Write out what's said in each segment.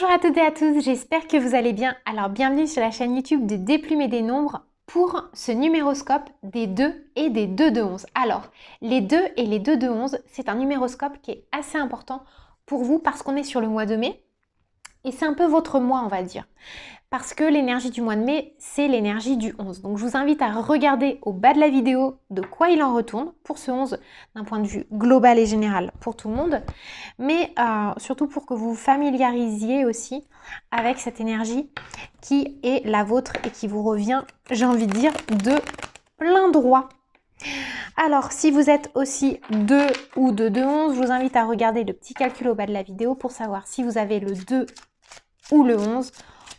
Bonjour à toutes et à tous, j'espère que vous allez bien. Alors bienvenue sur la chaîne YouTube de Déplumer des nombres pour ce numéroscope des 2 et des 2 de 11. Alors les 2 et les 2 de 11, c'est un numéroscope qui est assez important pour vous parce qu'on est sur le mois de mai et c'est un peu votre mois on va dire. Parce que l'énergie du mois de mai, c'est l'énergie du 11. Donc je vous invite à regarder au bas de la vidéo de quoi il en retourne pour ce 11 d'un point de vue global et général pour tout le monde. Mais surtout pour que vous vous familiarisiez aussi avec cette énergie qui est la vôtre et qui vous revient, j'ai envie de dire, de plein droit. Alors, si vous êtes aussi 2 ou 2 de 11, je vous invite à regarder le petit calcul au bas de la vidéo pour savoir si vous avez le 2 ou le 11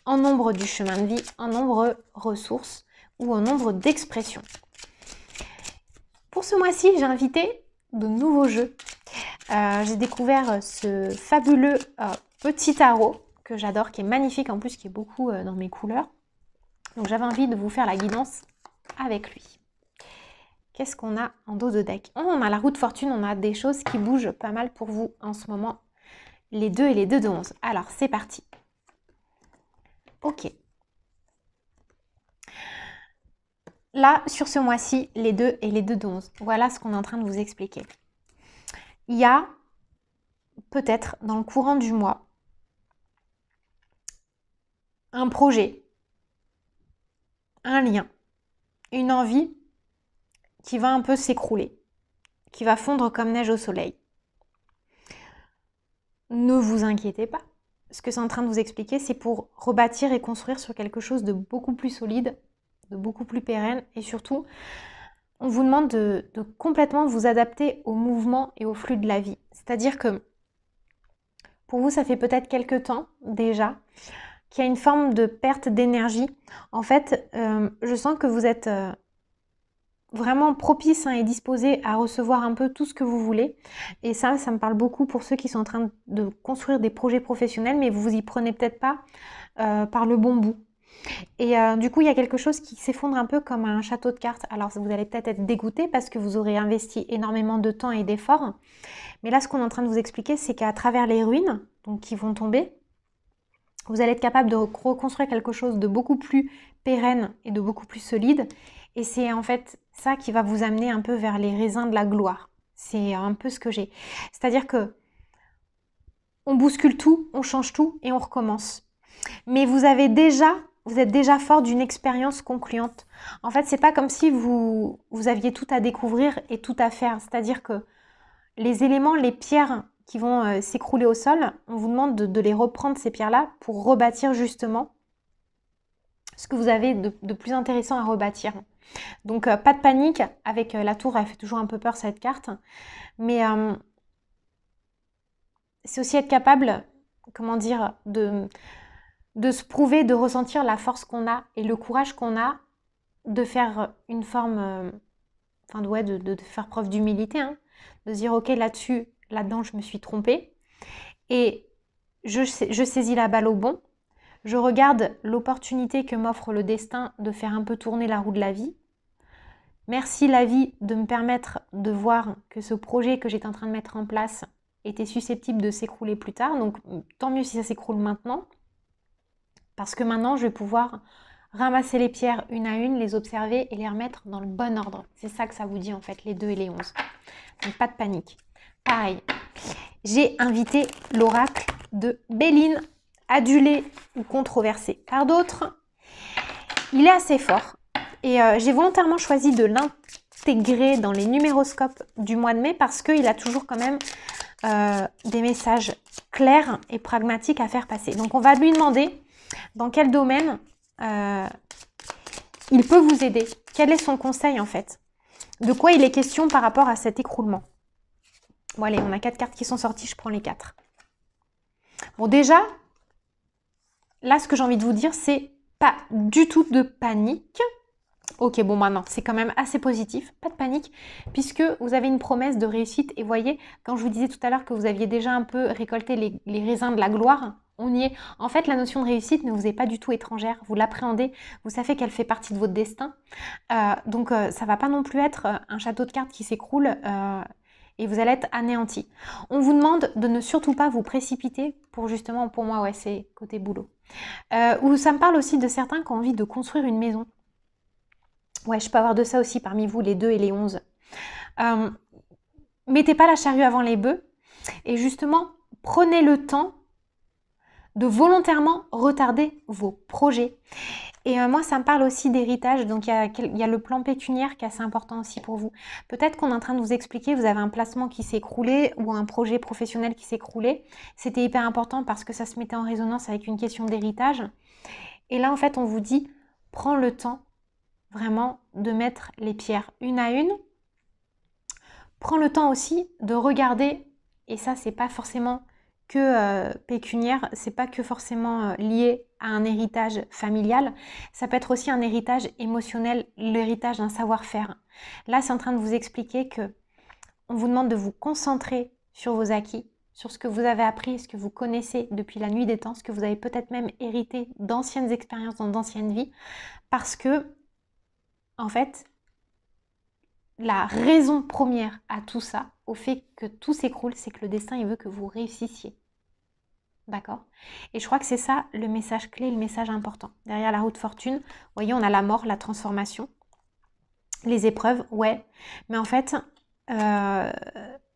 en nombre du chemin de vie, en nombre ressources ou en nombre d'expressions. Pour ce mois-ci, j'ai invité de nouveaux jeux. J'ai découvert ce fabuleux petit tarot que j'adore, qui est magnifique en plus, qui est beaucoup dans mes couleurs. Donc j'avais envie de vous faire la guidance avec lui. Qu'est-ce qu'on a en dos de deck? On a la roue de fortune, on a des choses qui bougent pas mal pour vous en ce moment. Les 2 et les 2 de 11. Alors c'est parti. Ok. Là, sur ce mois-ci, les 2 et les 2 de 11. Voilà ce qu'on est en train de vous expliquer. Il y a peut-être dans le courant du mois un projet, un lien, une envie qui va un peu s'écrouler, qui va fondre comme neige au soleil. Ne vous inquiétez pas. Ce que c'est en train de vous expliquer, c'est pour rebâtir et construire sur quelque chose de beaucoup plus solide, de beaucoup plus pérenne et surtout, on vous demande de complètement vous adapter au mouvement et au flux de la vie. C'est-à-dire que pour vous, ça fait peut-être quelques temps déjà qu'il y a une forme de perte d'énergie. En fait, je sens que vous êtes vraiment propice et disposé à recevoir un peu tout ce que vous voulez. Et ça me parle beaucoup pour ceux qui sont en train de construire des projets professionnels, mais vous vous y prenez peut-être pas par le bon bout. Et du coup, il y a quelque chose qui s'effondre un peu comme un château de cartes. Alors, vous allez peut-être être dégoûté parce que vous aurez investi énormément de temps et d'efforts. Mais là, ce qu'on est en train de vous expliquer, c'est qu'à travers les ruines, donc qui vont tomber, vous allez être capable de reconstruire quelque chose de beaucoup plus pérenne et de beaucoup plus solide. Et c'est en fait ça qui va vous amener un peu vers les raisins de la gloire. C'est un peu ce que j'ai. C'est-à-dire que on bouscule tout, on change tout et on recommence. Mais vous êtes déjà fort d'une expérience concluante. En fait, c'est pas comme si vous aviez tout à découvrir et tout à faire. C'est-à-dire que les éléments, les pierres qui vont s'écrouler au sol, on vous demande de les reprendre, ces pierres-là, pour rebâtir justement ce que vous avez de plus intéressant à rebâtir. Donc, pas de panique. Avec la tour, elle fait toujours un peu peur, cette carte. Mais c'est aussi être capable, comment dire, de se prouver, de ressentir la force qu'on a et le courage qu'on a de faire une forme, de faire preuve d'humilité, hein, de se dire ok là-dedans je me suis trompée et je saisis la balle au bon, je regarde l'opportunité que m'offre le destin de faire un peu tourner la roue de la vie. Merci la vie de me permettre de voir que ce projet que j'étais en train de mettre en place était susceptible de s'écrouler plus tard, donc tant mieux si ça s'écroule maintenant. Parce que maintenant, je vais pouvoir ramasser les pierres une à une, les observer et les remettre dans le bon ordre. C'est ça que ça vous dit en fait, les 2 et les 11. Donc pas de panique. Pareil, j'ai invité l'oracle de Béline, adulé ou controversé par d'autres. Il est assez fort et j'ai volontairement choisi de l'intégrer dans les numéroscopes du mois de mai parce qu'il a toujours quand même des messages clairs et pragmatiques à faire passer. Donc on va lui demander dans quel domaine il peut vous aider. Quel est son conseil en fait? De quoi il est question par rapport à cet écroulement? Bon allez, on a 4 cartes qui sont sorties, je prends les 4. Bon déjà, là ce que j'ai envie de vous dire, c'est pas du tout de panique. Ok, bon maintenant, c'est quand même assez positif, pas de panique, puisque vous avez une promesse de réussite. Et voyez, quand je vous disais tout à l'heure que vous aviez déjà un peu récolté les raisins de la gloire, on y est. En fait, la notion de réussite ne vous est pas du tout étrangère. Vous l'appréhendez, vous savez qu'elle fait partie de votre destin. Donc, ça va pas non plus être un château de cartes qui s'écroule et vous allez être anéanti. On vous demande de ne surtout pas vous précipiter pour justement, pour moi, ouais, c'est côté boulot. Ou ça me parle aussi de certains qui ont envie de construire une maison. Ouais, je peux avoir de ça aussi parmi vous, les 2 et les 11. Mettez pas la charrue avant les bœufs et justement, prenez le temps de volontairement retarder vos projets. Et moi, ça me parle aussi d'héritage, donc il y a le plan pécuniaire qui est assez important aussi pour vous. Peut-être qu'on est en train de vous expliquer, vous avez un placement qui s'est écroulé ou un projet professionnel qui s'est écroulé. C'était hyper important parce que ça se mettait en résonance avec une question d'héritage. Et là, en fait, on vous dit, prends le temps vraiment de mettre les pierres une à une. Prends le temps aussi de regarder, et ça, c'est pas forcément que pécuniaire, c'est pas que forcément lié à un héritage familial, ça peut être aussi un héritage émotionnel, l'héritage d'un savoir-faire. Là, c'est en train de vous expliquer que on vous demande de vous concentrer sur vos acquis, sur ce que vous avez appris, ce que vous connaissez depuis la nuit des temps, ce que vous avez peut-être même hérité d'anciennes expériences dans d'anciennes vies, parce que, en fait, la raison première à tout ça, au fait que tout s'écroule, c'est que le destin, il veut que vous réussissiez. D'accord? Et je crois que c'est ça le message clé, le message important. Derrière la roue de fortune, vous voyez, on a la mort, la transformation, les épreuves, ouais. Mais en fait,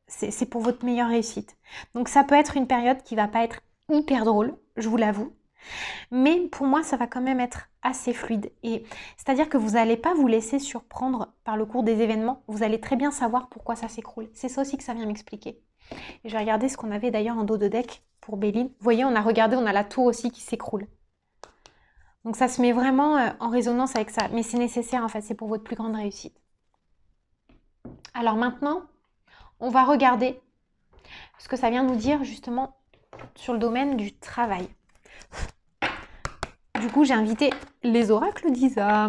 c'est pour votre meilleure réussite. Donc ça peut être une période qui va pas être hyper drôle, je vous l'avoue. Mais pour moi, ça va quand même être assez fluide. Et c'est-à-dire que vous n'allez pas vous laisser surprendre par le cours des événements. Vous allez très bien savoir pourquoi ça s'écroule. C'est ça aussi que ça vient m'expliquer. Et je vais regarder ce qu'on avait d'ailleurs en dos de deck pour Béline. Vous voyez, on a regardé, on a la tour aussi qui s'écroule. Donc ça se met vraiment en résonance avec ça. Mais c'est nécessaire en fait, c'est pour votre plus grande réussite. Alors maintenant, on va regarder ce que ça vient nous dire justement sur le domaine du travail. Du coup, j'ai invité les oracles d'Isa.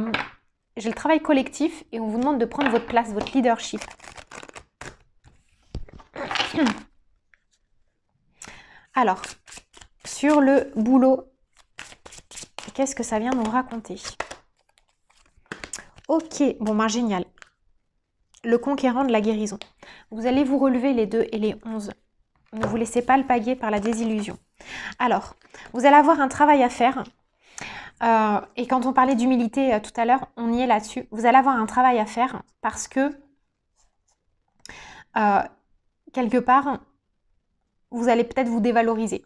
J'ai le travail collectif et on vous demande de prendre votre place, votre leadership. Alors, sur le boulot, qu'est-ce que ça vient nous raconter? Ok, bon ben génial. Le conquérant de la guérison. Vous allez vous relever les 2 et les 11. Ne vous laissez pas alpaguer par la désillusion. Alors, vous allez avoir un travail à faire. Et quand on parlait d'humilité tout à l'heure, on y est là-dessus. Vous allez avoir un travail à faire parce que, quelque part, vous allez peut-être vous dévaloriser.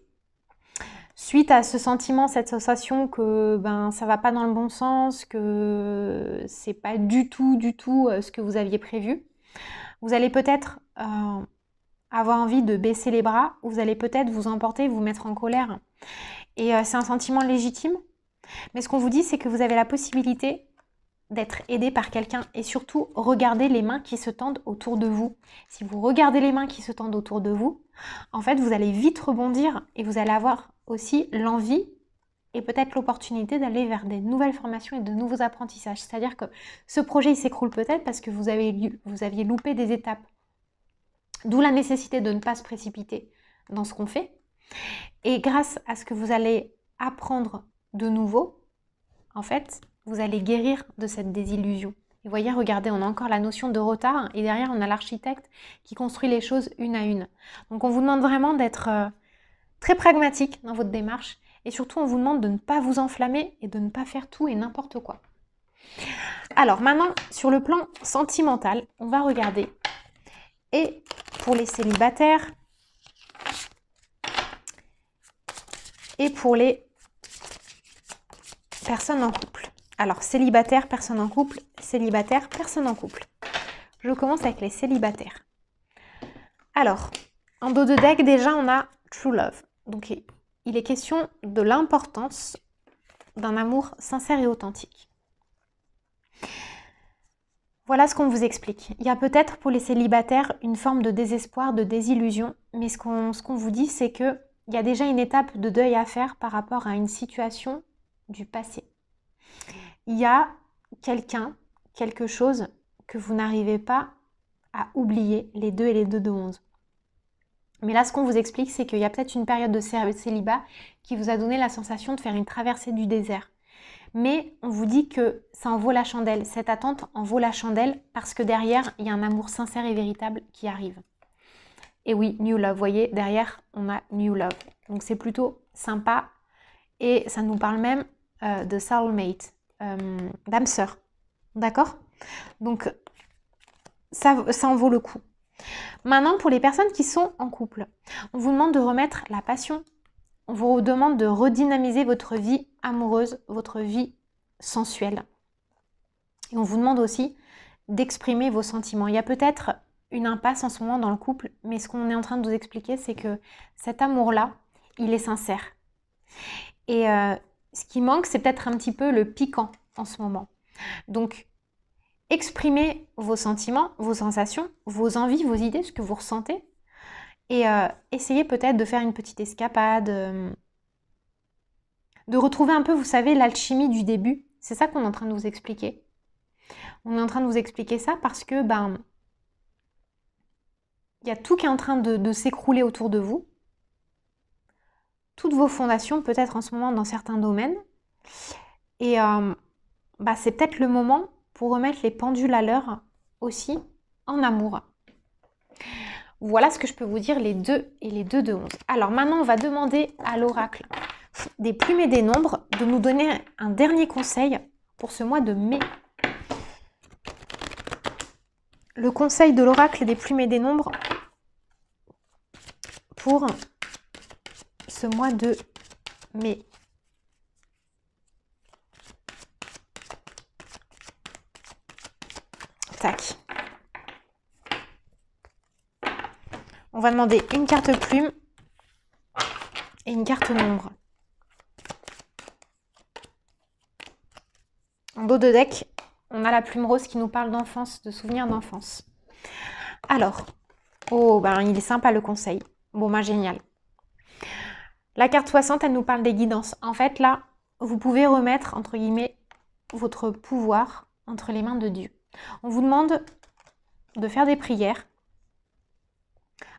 Suite à ce sentiment, cette sensation que ça va pas dans le bon sens, que c'est pas du tout ce que vous aviez prévu, vous allez peut-être avoir envie de baisser les bras, vous allez peut-être vous emporter, vous mettre en colère. Et c'est un sentiment légitime. Mais ce qu'on vous dit, c'est que vous avez la possibilité d'être aidé par quelqu'un et surtout, regardez les mains qui se tendent autour de vous. Si vous regardez les mains qui se tendent autour de vous, en fait, vous allez vite rebondir et vous allez avoir aussi l'envie et peut-être l'opportunité d'aller vers des nouvelles formations et de nouveaux apprentissages. C'est-à-dire que ce projet, il s'écroule peut-être parce que vous aviez loupé des étapes. D'où la nécessité de ne pas se précipiter dans ce qu'on fait. Et grâce à ce que vous allez apprendre de nouveau, en fait, vous allez guérir de cette désillusion. Et vous voyez, regardez, on a encore la notion de retard et derrière, on a l'architecte qui construit les choses une à une. Donc, on vous demande vraiment d'être très pragmatique dans votre démarche et surtout, on vous demande de ne pas vous enflammer et de ne pas faire tout et n'importe quoi. Alors, maintenant, sur le plan sentimental, on va regarder. Et pour les célibataires et pour les personnes en couple. Alors, célibataire, personne en couple, célibataire, personne en couple. Je commence avec les célibataires. Alors, en dos de deck, déjà, on a True Love. Donc, il est question de l'importance d'un amour sincère et authentique. Voilà ce qu'on vous explique. Il y a peut-être pour les célibataires une forme de désespoir, de désillusion, mais ce qu'on vous dit, c'est qu'il y a déjà une étape de deuil à faire par rapport à une situation du passé. Il y a quelqu'un, quelque chose que vous n'arrivez pas à oublier, les 2 et les 2 de 11. Mais là, ce qu'on vous explique, c'est qu'il y a peut-être une période de célibat qui vous a donné la sensation de faire une traversée du désert. Mais on vous dit que ça en vaut la chandelle. Cette attente en vaut la chandelle parce que derrière, il y a un amour sincère et véritable qui arrive. Et oui, new love, vous voyez, derrière, on a new love. Donc c'est plutôt sympa et ça nous parle même de soulmate, d'âme sœur. D'accord? Donc ça en vaut le coup. Maintenant, pour les personnes qui sont en couple, on vous demande de remettre la passion. On vous demande de redynamiser votre vie amoureuse, votre vie sensuelle. Et on vous demande aussi d'exprimer vos sentiments. Il y a peut-être une impasse en ce moment dans le couple, mais ce qu'on est en train de vous expliquer, c'est que cet amour-là, il est sincère. Et ce qui manque, c'est peut-être un petit peu le piquant en ce moment. Donc, exprimez vos sentiments, vos sensations, vos envies, vos idées, ce que vous ressentez. Et essayez peut-être de faire une petite escapade, de retrouver un peu, vous savez, l'alchimie du début. C'est ça qu'on est en train de vous expliquer. On est en train de vous expliquer ça parce que, il y a tout qui est en train de s'écrouler autour de vous. Toutes vos fondations, peut-être en ce moment dans certains domaines. Et c'est peut-être le moment pour remettre les pendules à l'heure aussi en amour. Voilà ce que je peux vous dire, les 2 et les 2 de 11. Alors maintenant, on va demander à l'oracle des plumes et des nombres de nous donner un dernier conseil pour ce mois de mai. Le conseil de l'oracle des plumes et des nombres pour ce mois de mai. Tac. On va demander une carte plume et une carte nombre. En dos de deck, on a la plume rose qui nous parle d'enfance, de souvenirs d'enfance. Alors, il est sympa le conseil. Bon, génial. La carte 60, elle nous parle des guidances. En fait, là, vous pouvez remettre, entre guillemets, votre pouvoir entre les mains de Dieu. On vous demande de faire des prières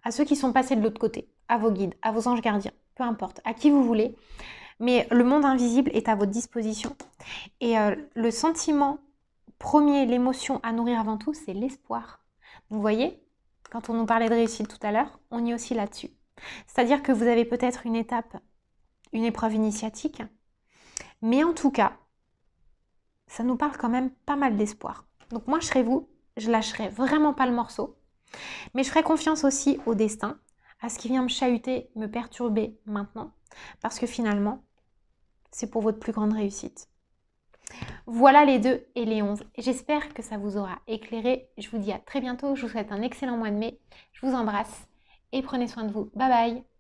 à ceux qui sont passés de l'autre côté, à vos guides, à vos anges gardiens, peu importe, à qui vous voulez. Mais le monde invisible est à votre disposition. Et le sentiment premier, l'émotion à nourrir avant tout, c'est l'espoir. Donc, vous voyez, quand on nous parlait de réussite tout à l'heure, on y est aussi là-dessus. C'est-à-dire que vous avez peut-être une étape, une épreuve initiatique, mais en tout cas, ça nous parle quand même pas mal d'espoir. Donc moi, je serais vous, je lâcherai vraiment pas le morceau, mais je ferai confiance aussi au destin, à ce qui vient me chahuter, me perturber maintenant, parce que finalement, c'est pour votre plus grande réussite. Voilà les 2 et les 11. J'espère que ça vous aura éclairé. Je vous dis à très bientôt. Je vous souhaite un excellent mois de mai. Je vous embrasse et prenez soin de vous. Bye bye.